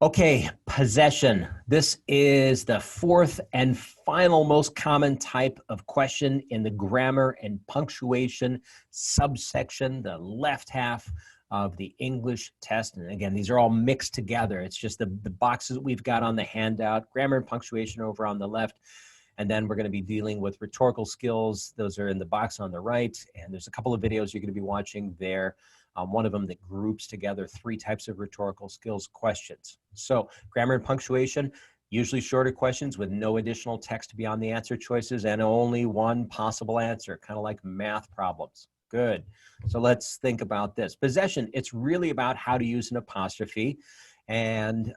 Okay, possession. This is the fourth and final most common type of question in the grammar and punctuation subsection, the left half of the English test. And again, these are all mixed together. It's just the boxes that we've got on the handout, grammar and punctuation over on the left. And then we're going to be dealing with rhetorical skills. Those are in the box on the right. And there's a couple of videos you're going to be watching there. One of them that groups together 3 types of rhetorical skills questions. So grammar and punctuation, usually shorter questions with no additional text beyond the answer choices and only one possible answer, kind of like math problems. Good. So let's think about this. Possession, it's really about how to use an apostrophe. And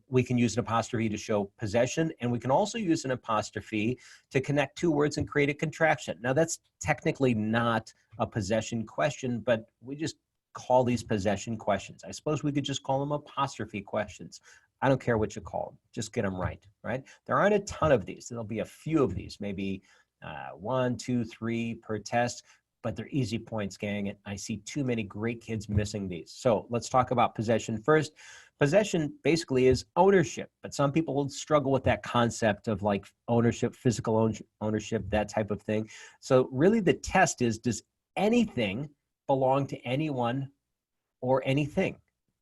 we can use an apostrophe to show possession, and we can also use an apostrophe to connect 2 words and create a contraction. Now, that's technically not a possession question, but we just call these possession questions. I suppose we could just call them apostrophe questions. I don't care what you call them. Just get them right, right? There aren't a ton of these. There'll be a few of these, maybe 1, 2, 3 per test, but they're easy points, gang. And I see too many great kids missing these. So let's talk about possession first. Possession basically is ownership, but some people struggle with that concept of like ownership, physical ownership, that type of thing. So really the test is, does anything belong to anyone or anything,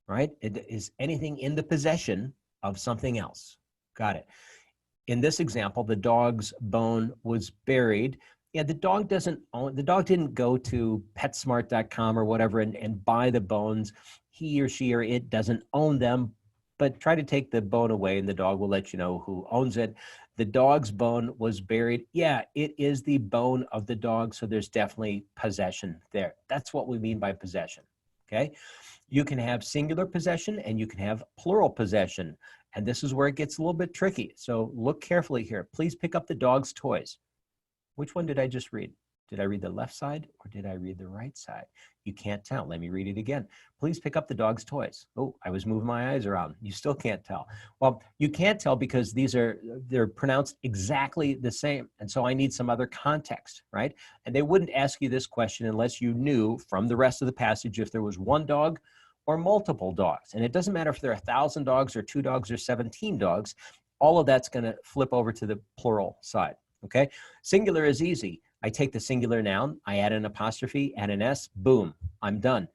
right? Is anything in the possession of something else? Got it. In this example, the dog's bone was buried. Yeah, the dog didn't go to PetSmart.com or whatever and buy the bones. He or she or it doesn't own them, but try to take the bone away and the dog will let you know who owns it. The dog's bone was buried. Yeah, it is the bone of the dog, so there's definitely possession there. That's what we mean by possession, okay? You can have singular possession and you can have plural possession, and this is where it gets a little bit tricky. So look carefully here. Please pick up the dog's toys. Which one did I just read? Did I read the left side or did I read the right side? You can't tell. Let me read it again. Please pick up the dog's toys. Oh, I was moving my eyes around. You still can't tell. Well, you can't tell because they're pronounced exactly the same. And so I need some other context, right? And they wouldn't ask you this question unless you knew from the rest of the passage if there was one dog or multiple dogs. And it doesn't matter if there are 1,000 dogs or 2 dogs or 17 dogs. All of that's going to flip over to the plural side. Okay, singular is easy. I take the singular noun, I add an apostrophe, add an S, boom, I'm done.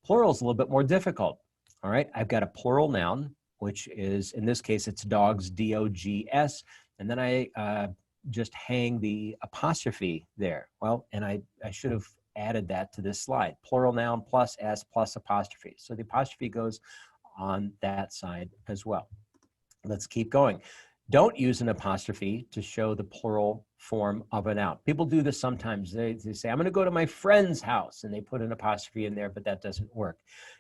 Plural is a little bit more difficult. All right, I've got a plural noun, which is, in this case, it's dogs, D-O-G-S, and then I just hang the apostrophe there. Well, and I should have added that to this slide. Plural noun plus S plus apostrophe. So the apostrophe goes on that side as well. Let's keep going. Don't use an apostrophe to show the plural form of a noun. People do this sometimes. They say, I'm going to go to my friend's house, and they put an apostrophe in there, but that doesn't work.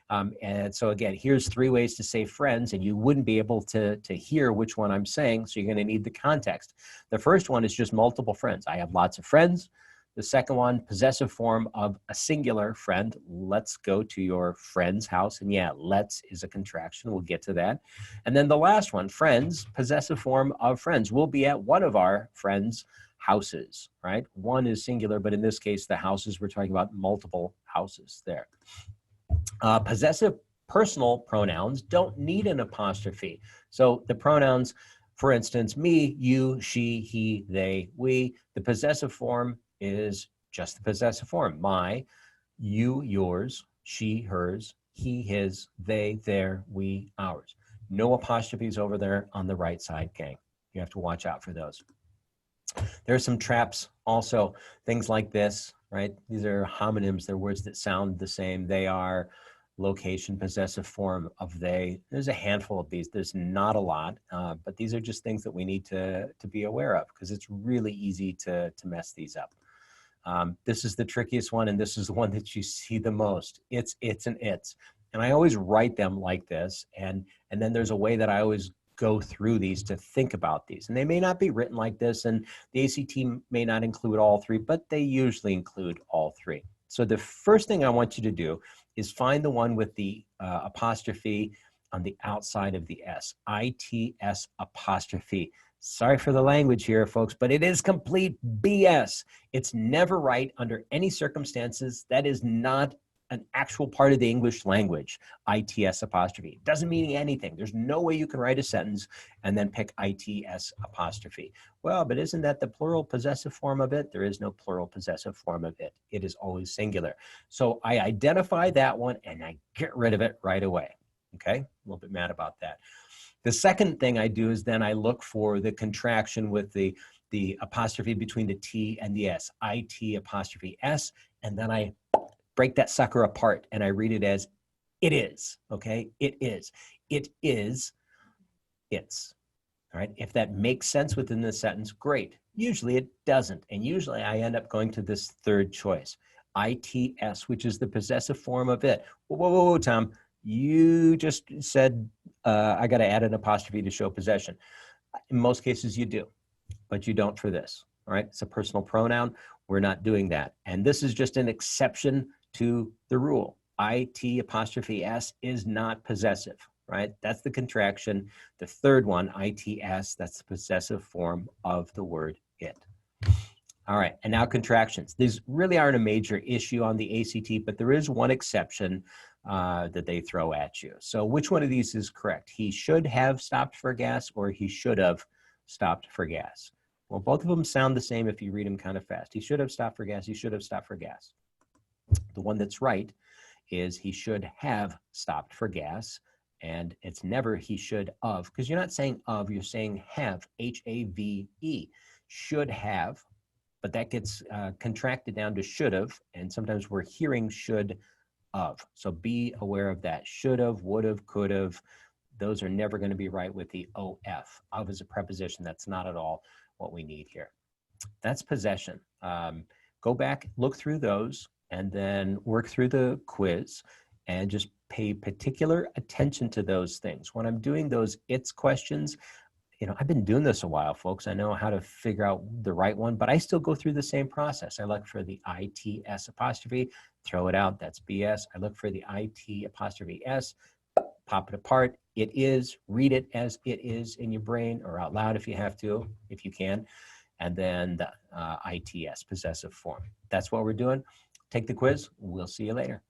And so again, here's 3 ways to say friends, and you wouldn't be able to hear which one I'm saying, so you're going to need the context. The first one is just multiple friends. I have lots of friends. The second one, possessive form of a singular friend. Let's go to your friend's house. And yeah, let's is a contraction. We'll get to that. And then the last one, friends, possessive form of friends. We'll be at one of our friends' houses, right? One is singular, but in this case, the houses, we're talking about multiple houses there. Possessive personal pronouns don't need an apostrophe. So the pronouns, for instance, me, you, she, he, they, we, the possessive form is just the possessive form. My, you, yours, she, hers, he, his, they, their, we, ours. No apostrophes over there on the right side, gang. You have to watch out for those. There are some traps also, things like this, right? These are homonyms. They're words that sound the same. They are, location, possessive form of they. There's a handful of these. There's not a lot, but these are just things that we need to be aware of because it's really easy to mess these up. This is the trickiest one, and this is the one that you see the most. It's, and it's. And I always write them like this, and then there's a way that I always go through these to think about these. And they may not be written like this, and the ACT may not include all 3, but they usually include all 3. So the first thing I want you to do is find the one with the apostrophe on the outside of the S, ITS apostrophe. Sorry for the language here, folks, but it is complete BS. It's never right under any circumstances. That is not an actual part of the English language, ITS apostrophe. It doesn't mean anything. There's no way you can write a sentence and then pick ITS apostrophe. Well, but isn't that the plural possessive form of it? There is no plural possessive form of it. It is always singular. So I identify that one and I get rid of it right away. Okay, a little bit mad about that. The second thing I do is then I look for the contraction with the apostrophe between the T and the S, IT apostrophe S, and then I break that sucker apart and I read it as it is, okay? It is. It is, it's. All right, if that makes sense within the sentence, great. Usually it doesn't, and usually I end up going to this third choice, ITS, which is the possessive form of it. Whoa, whoa, whoa, Tom, you just said I got to add an apostrophe to show possession. In most cases you do, but you don't for this, all right? It's a personal pronoun. We're not doing that. And this is just an exception to the rule. IT apostrophe S is not possessive, right? That's the contraction. The third one, ITS, that's the possessive form of the word it. All right, and now contractions. These really aren't a major issue on the ACT, but there is one exception that they throw at you. So which one of these is correct? He should have stopped for gas, or he should have stopped for gas. Well, both of them sound the same if you read them kind of fast. He should have stopped for gas. He should have stopped for gas. The one that's right is he should have stopped for gas, and it's never he should of, because you're not saying of, you're saying have, H-A-V-E, should have, but that gets contracted down to should have, and sometimes we're hearing should of. So be aware of that. Should have, would have, could have. Those are never going to be right with the OF. Of is a preposition. That's not at all what we need here. That's possession. Go back, look through those, and then work through the quiz and just pay particular attention to those things. When I'm doing those it's questions, you know, I've been doing this a while, folks. I know how to figure out the right one, but I still go through the same process. I look for the ITS apostrophe, throw it out, that's BS. I look for the IT apostrophe S, pop it apart. It is, read it as it is in your brain or out loud if you have to, if you can. And then the ITS, possessive form. That's what we're doing. Take the quiz. We'll see you later.